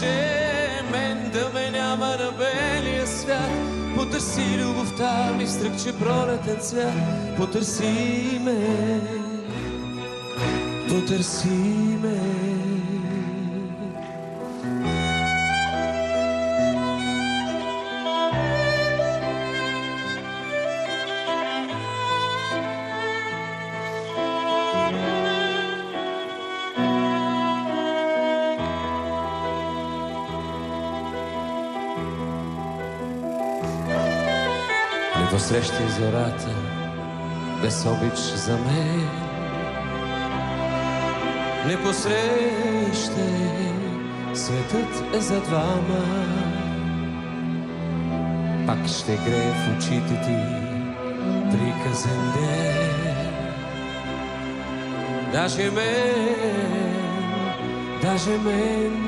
че мен да ме няма на белия свят. Потърси любовта ми, стръкче пролетен цвят. Потърси ме, потърси ме. Не посрещай зората без обич за мен. Не посрещай, светът е за двама. Пак ще грее в очите ти приказен ден. Даже мен